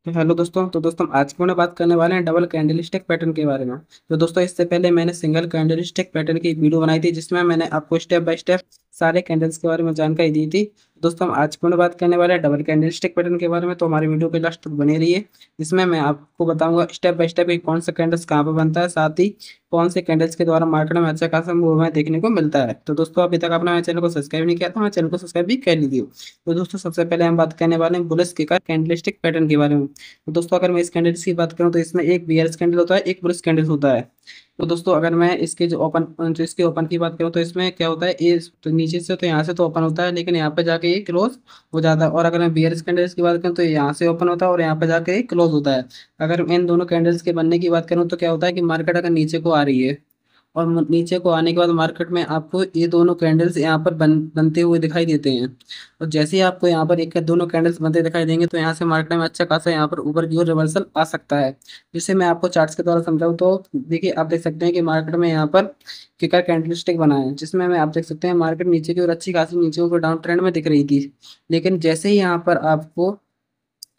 तो हेलो दोस्तों। आज की बात करने वाले हैं डबल कैंडल स्टिक पैटर्न के बारे में। तो दोस्तों, इससे पहले मैंने सिंगल कैंडल स्टिक पैटर्न की एक वीडियो बनाई थी जिसमें मैंने आपको स्टेप बाय स्टेप सारे कैंडल्स के बारे में जानकारी दी थी। दोस्तों, हम आज की बात करने वाले हैं डबल कैंडल स्टिक पैटर्न के बारे में। तो हमारी वीडियो के लास्ट तक बने रहिए, जिसमें मैं आपको बताऊंगा स्टेप बाय स्टेप कि कौन सा कैंडल्स कहाँ पर बनता है, साथ ही कौन से कैंडल्स के द्वारा मार्केट में अच्छा खासा मूव हमें देखने को मिलता है। तो दोस्तों, अभी तक आपने मेरे चैनल को सब्सक्राइब नहीं किया तो हमारे चैनल को सब्सक्राइब भी कर लीजिए। तो दोस्तों, सबसे पहले हम बात करने वाले हैं बुलिश के कैंडल स्टिक पैटर्न के बारे में। तो दोस्तों, अगर मैं इस कैंडल्स की बात करूं तो इसमें एक बियर्स कैंडल होता है, एक बुलिश कैंडल होता है। तो दोस्तों, अगर मैं इसके इसके ओपन की बात करूं तो इसमें क्या होता है, ये तो नीचे से तो यहाँ से तो ओपन होता है, लेकिन यहाँ पे जाके ये क्लोज हो जाता है। और अगर मैं बियर्स कैंडल्स की बात करूं तो ये यहाँ से ओपन होता है और यहाँ पे जाके ये क्लोज होता है। अगर इन दोनों कैंडल्स के बनने की बात करूं तो क्या होता है कि मार्केट अगर नीचे को आ रही है और नीचे को आने के बाद मार्केट में आपको ये दोनों कैंडल्स यहाँ पर बनते हुए दिखाई देते हैं। और जैसे ही आपको यहाँ पर एक या दोनों कैंडल्स बनते दिखाई देंगे तो यहाँ से मार्केट में अच्छा खासा यहाँ पर ऊपर की ओर रिवर्सल आ सकता है। जिससे मैं आपको चार्ट्स के द्वारा समझाऊँ तो देखिए, आप देख सकते हैं कि मार्केट में यहाँ पर किकर कैंडलस्टिक बना है, जिसमें मैं आप देख सकते हैं मार्केट नीचे की ओर अच्छी खासी नीचे ऊपर डाउन ट्रेंड में दिख रही थी। लेकिन जैसे ही यहाँ पर आपको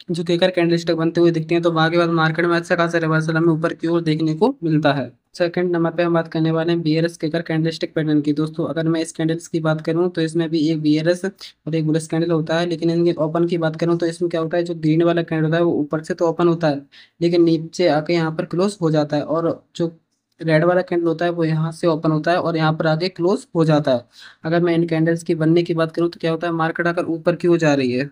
जो केकर कैंडलस्टिक बनते हुए दिखते हैं तो वहां के बाद मार्केट में अच्छा खासा रिवर्सल हमें ऊपर की ओर देखने को मिलता है। सेकंड नंबर पे हम बात करने वाले हैं बीआरएस केकर कैंडलस्टिक पैटर्न की। दोस्तों, अगर मैं इस कैंडल्स की बात करूं तो इसमें भी एक बीआरएस और एक बुलिश कैंडल होता है, लेकिन इनके ओपन की बात करूं तो इसमें क्या होता है, जो ग्रीन वाला कैंडल होता है वो ऊपर से तो ओपन होता है, लेकिन नीचे आके यहाँ पर क्लोज हो जाता है। और जो रेड वाला कैंडल होता है वो यहाँ से ओपन होता है और यहाँ पर आगे क्लोज हो जाता है। अगर मैं इन कैंडल्स की बनने की बात करूँ तो क्या होता है, मार्केट अगर ऊपर की हो जा रही है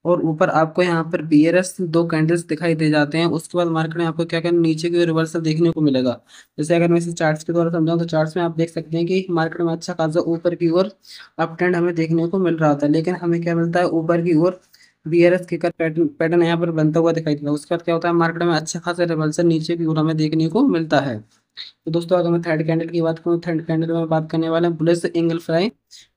और ऊपर आपको यहाँ पर बीएरएस दो कैंडल्स दिखाई दे जाते हैं, उसके बाद मार्केट में आपको क्या क्या नीचे की रिवर्सल देखने को मिलेगा। जैसे अगर मैं इसे चार्ट्स के द्वारा समझाऊं तो चार्ट्स में आप देख सकते हैं कि मार्केट में अच्छा खासा ऊपर की ओर अप ट्रेंड हमें देखने को मिल रहा था, लेकिन हमें क्या मिलता है, ऊपर की ओर बीआरएस की पैटर्न पैटर्न यहाँ पर बनता हुआ दिखाई देता है। उसके बाद क्या होता है, मार्केट में अच्छा खासा रिवर्सल नीचे की ओर हमें देखने को मिलता है। तो दोस्तों, अगर मैं थर्ड कैंडल की बात करूँ, थर्ड कैंडल में बात करने वाले हैं बुलिश एंगल फ्राई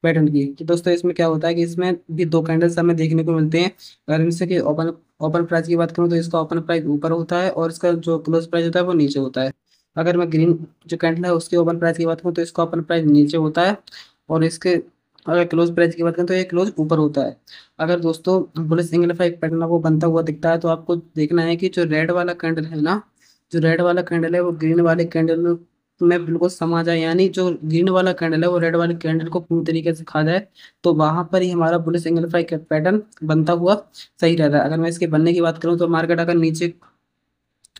पैटर्न की। तो दोस्तों, इसमें क्या होता है कि इसमें भी दो कैंडल्स हमें देखने को मिलते हैं। अगर इनसे कि ओपन ओपन प्राइस की बात करूँ तो इसका ओपन प्राइस ऊपर होता है और इसका जो क्लोज प्राइस होता है वो नीचे होता है। अगर मैं ग्रीन जो कैंडल है उसके ओपन प्राइस की बात करूँ तो इसका ओपन प्राइस नीचे होता है और इसके अगर क्लोज प्राइस की बात करें तो ये क्लोज ऊपर होता है। अगर दोस्तों बुलिश एंगल फ्राई पैटर्न आपको बनता हुआ दिखता है तो आपको देखना है कि जो रेड वाला कैंडल है ना, जो रेड वाला कैंडल है वो ग्रीन वाले कैंडल में बिल्कुल समा जाए, यानी जो ग्रीन वाला कैंडल है वो रेड वाले कैंडल को पूरी तरीके से खा जाए, तो वहां पर ही हमारा बुलिश एंगल फ्राई पैटर्न बनता हुआ सही रहता है। अगर मैं इसके बनने की बात करूं तो मार्केट अगर नीचे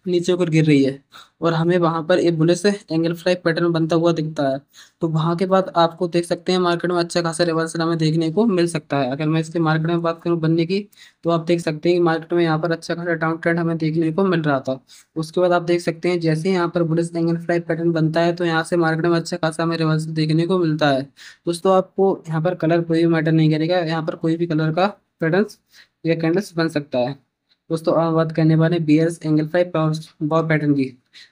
नीचे ऊपर गिर रही है और हमें वहां पर एक बुलिश एंगल फ्लाई पैटर्न बनता हुआ दिखता है, तो वहां के बाद आपको देख सकते हैं मार्केट में अच्छा खासा रिवर्सल हमें देखने को मिल सकता है। अगर मैं इसके मार्केट में बात करूं बनने की तो आप देख सकते हैं कि मार्केट में यहाँ पर अच्छा खासा डाउन ट्रेंड हमें देखने को मिल रहा था। उसके बाद आप देख सकते हैं जैसे ही यहाँ पर बुलिश एंगल फ्लाई पैटर्न बनता है तो यहाँ से मार्केट में अच्छा खासा हमें रिवर्सल देखने को मिलता है। दोस्तों, आपको यहाँ पर कलर कोई भी मैटर नहीं करेगा, यहाँ पर कोई भी कलर का पैटर्न या कैंडल्स बन सकता है। दोस्तों, अब बात करने वाले bears angle fly power pattern की।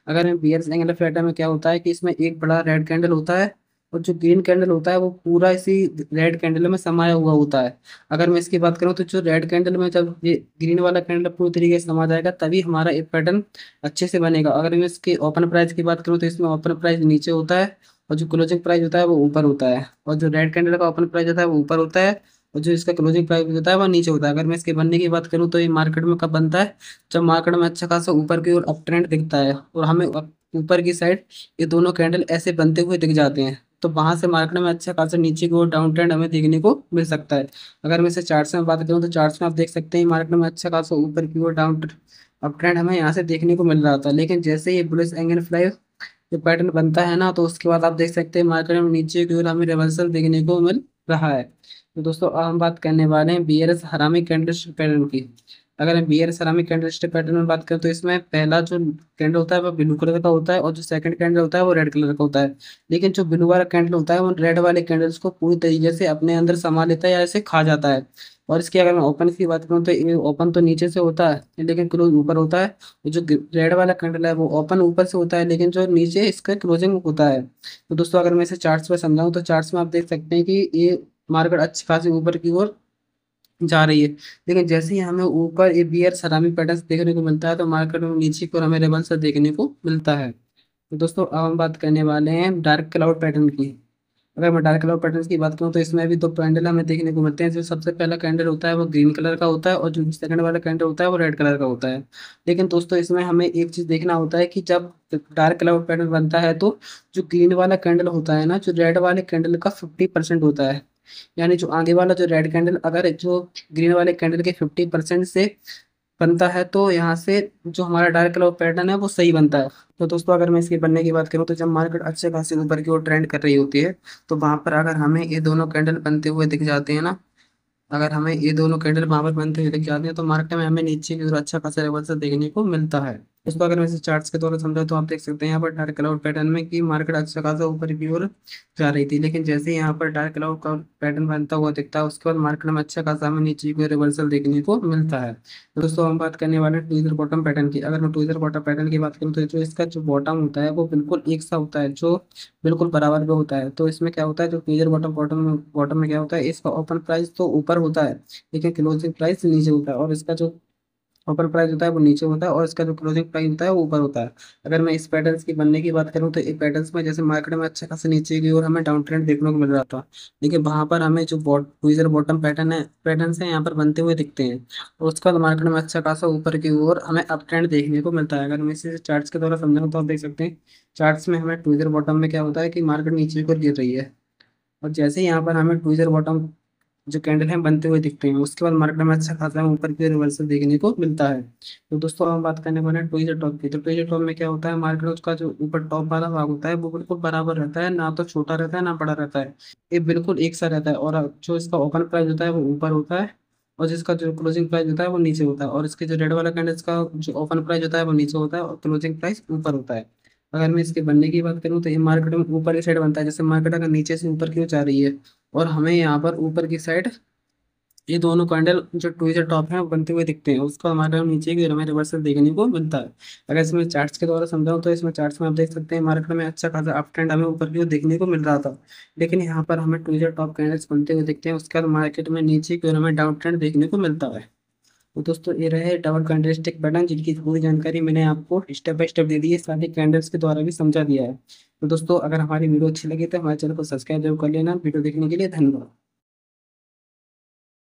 अगर हम बियर्स एंगल फ्लाई पैटर्न में क्या होता है कि इसमें एक बड़ा रेड कैंडल होता है और जो ग्रीन कैंडल होता है वो पूरा इसी रेड कैंडल में समाया हुआ होता है। अगर मैं इसकी बात करूं तो जो रेड कैंडल में जब ये ग्रीन वाला कैंडल पूरी तरीके से समा जाएगा तभी हमारा एक पैटर्न अच्छे से बनेगा। अगर मैं इसके ओपन प्राइस की बात करूं तो इसमें ओपन प्राइस नीचे होता है और जो क्लोजिंग प्राइस होता है वो ऊपर होता है, और जो रेड कैंडल का ओपन प्राइस होता है वो ऊपर होता है और जो इसका क्लोजिंग प्राइस होता है वह नीचे होता है। अगर मैं इसके बनने की बात करूं तो ये मार्केट में कब बनता है, जब मार्केट में अच्छा खासा ऊपर की ओर अप ट्रेंड दिखता है और हमें ऊपर की साइड ये दोनों कैंडल ऐसे बनते हुए दिख जाते हैं, तो वहां से मार्केट में अच्छा खासा नीचे की ओर डाउन ट्रेंड हमें देखने को मिल सकता है। अगर मैं इसे चार्ट्स में बात करूं तो चार्ट्स में आप देख सकते हैं मार्केट में अच्छा खासा ऊपर की ओर डाउन अप ट्रेंड हमें यहाँ से देखने को मिल रहा था, लेकिन जैसे ये बुलिश एंगल फ्लाई जो पैटर्न बनता है ना तो उसके बाद आप देख सकते हैं मार्केट में नीचे की ओर हमें रिवर्सल देखने को मिल रहा है। तो दोस्तों, अब हम बात करने वाले हैं बीआरएस हरामी कैंडलस्टिक पैटर्न की। अगर हम बीआरएस हरामी कैंडलस्टिक पैटर्न में बात करें तो इसमें पहला जो कैंडल होता है वो ब्लू कलर का होता है और जो सेकंड कैंडल होता है वो रेड कलर का होता है। लेकिन जो ब्लू वाला कैंडल होता है वो रेड वाले कैंडल्स को पूरी तरीके से अपने अंदर समा लेता है या इसे खा जाता है। और इसकी अगर मैं ओपन की बात करूँ तो ये ओपन तो नीचे से होता है लेकिन क्लोज ऊपर होता है। जो रेड वाला कैंडल है वो ओपन ऊपर से होता है लेकिन जो नीचे इसका क्लोजिंग होता है। तो दोस्तों, अगर मैं इसे चार्ट्स पे समझाऊं तो चार्ट्स में आप देख सकते हैं कि ये मार्केट अच्छी खासी ऊपर की ओर जा रही है, लेकिन जैसे ही हमें ऊपर ये बियर सरामी पैटर्न देखने को मिलता है तो मार्केट में नीचे की ओर हमें रिवर्सल देखने को मिलता है। तो दोस्तों, अब हम बात करने वाले हैं डार्क क्लाउड पैटर्न की। अगर मैं डार्क कलर पैटर्न की बात करूँ तो इसमें भी दो कैंडल हमें देखने को मिलते हैं। जो सबसे पहला कैंडल होता है वो ग्रीन कलर का होता है और जो सेकंड वाला कैंडल होता है वो रेड कलर का होता है। लेकिन दोस्तों इसमें हमें एक चीज देखना होता है कि जब डार्क कलर पैटर्न बनता है तो जो ग्रीन वाला कैंडल होता है ना, जो रेड वाले कैंडल का 50% होता है। यानी जो आगे वाला जो रेड कैंडल अगर जो ग्रीन वाले कैंडल के 50% से बनता है तो यहाँ से जो हमारा डार्क कलर पैटर्न है वो सही बनता है। तो दोस्तों अगर मैं इसके बनने की बात करूँ तो जब मार्केट अच्छे खासे ऊपर की ओर ट्रेंड कर रही होती है तो वहां पर अगर हमें ये दोनों कैंडल बनते हुए दिख जाते हैं ना, अगर हमें ये दोनों कैंडल वहां पर बनते हुए दिख जाते हैं तो मार्केट में हमें नीचे की ओर अच्छा खासा रिवर्सल देखने को मिलता है। इसको अगर मैं इसे चार्ट्स के द्वारा समझा तो आप देख सकते हैं यहाँ पर डार्क क्लाउड पैटर्न में कि मार्केट अच्छा खासा ऊपर की ओर जा रही थी, लेकिन जैसे ही यहाँ पर डार्क क्लाउड का पैटर्न बनता हुआ दिखता है उसके बाद मार्केट में अच्छा खासा हमें नीचे की ओर रिवर्सल देखने को मिलता है। तो दोस्तों हम बात करने वाले हैं ट्विजर बॉटम पैटर्न की। अगर मैं ट्विजर बॉटम पैटर्न की बात करूँ तो जो इसका जो बॉटम होता है वो बिल्कुल एक सा होता है, जो बिल्कुल बराबर में होता है। तो इसमें क्या होता है, जो ट्विजर बॉटम बॉटम में क्या होता है, इसका ओपन प्राइस तो ऊपर होता है लेकिन क्लोजिंग प्राइस नीचे होता है, और इसका जो ओपन प्राइस होता है वो नीचे होता है और इसका जो क्लोजिंग प्राइस होता है वो ऊपर होता है। अगर मैं इस पैटर्न्स की बनने की बात करूँ तो एक पैटर्न्स में जैसे मार्केट में अच्छा खासा नीचे की ओर हमें डाउन ट्रेंड देखने को मिल रहा था, लेकिन वहां पर हमें जो ट्विजर बॉटम पैटर्न्स है यहाँ पर बनते हुए दिखते हैं और उसके बाद मार्केट में अच्छा खासा ऊपर की ओर हमें अप ट्रेंड देखने को मिलता है। अगर मैं इसे चार्ट्स के द्वारा समझाऊँ तो आप देख सकते हैं चार्ट्स में हमें ट्विजर बॉटम में क्या होता है कि मार्केट नीचे की ओर गिर रही है और जैसे ही यहाँ पर हमें ट्विजर बॉटम जो कैंडल है बनते हुए दिखते हैं उसके बाद मार्केट में अच्छा खासा ऊपर की रिवर्सल देखने को मिलता है। तो दोस्तों हम बात करने वाले हैं ट्विजर टॉप की। तो ट्विजर टॉप में क्या होता है, मार्केट उसका जो ऊपर टॉप वाला भाग होता है वो बिल्कुल बराबर रहता है, ना तो छोटा रहता है ना बड़ा रहता है, ये बिल्कुल एक सा रहता है। और जो इसका ओपन प्राइस होता है वो ऊपर होता है और जिसका जो क्लोजिंग प्राइस होता है वो नीचे होता है, और इसके जो रेड वाला कैंडल का जो ओपन प्राइस होता है वो नीचे होता है और क्लोजिंग प्राइस ऊपर होता है। अगर मैं इसके बनने की बात करूँ तो ये मार्केट में ऊपर की साइड बनता है। जैसे मार्केट अगर नीचे से ऊपर की ओर जा रही है और हमें यहाँ पर ऊपर की साइड ये दोनों कैंडल जो ट्विजर टॉप हैं वो बनते हुए दिखते हैं, उसको हमारे नीचे की हमें रिवर्सल देखने को मिलता है। अगर इसमें चार्ट्स के द्वारा समझाऊं तो इसमें चार्ट्स में आप देख सकते हैं मार्केट में अच्छा खासा अप ट्रेंड हमें ऊपर की ओर देखने को मिल रहा था, लेकिन यहाँ पर हमें ट्विजर टॉप कैंडल्स बनते हुए दिखते हैं, उसके बाद मार्केट में नीचे की ओर हमें डाउन ट्रेंड देखने को मिलता है। तो दोस्तों ये रहे डबल कैंडलस्टिक पैटर्न, जिनकी पूरी जानकारी मैंने आपको स्टेप बाय स्टेप दे दी है, सारे कैंडल्स के द्वारा भी समझा दिया है। तो दोस्तों अगर हमारी वीडियो अच्छी लगी तो हमारे चैनल को सब्सक्राइब जरूर कर लेना। वीडियो देखने के लिए धन्यवाद।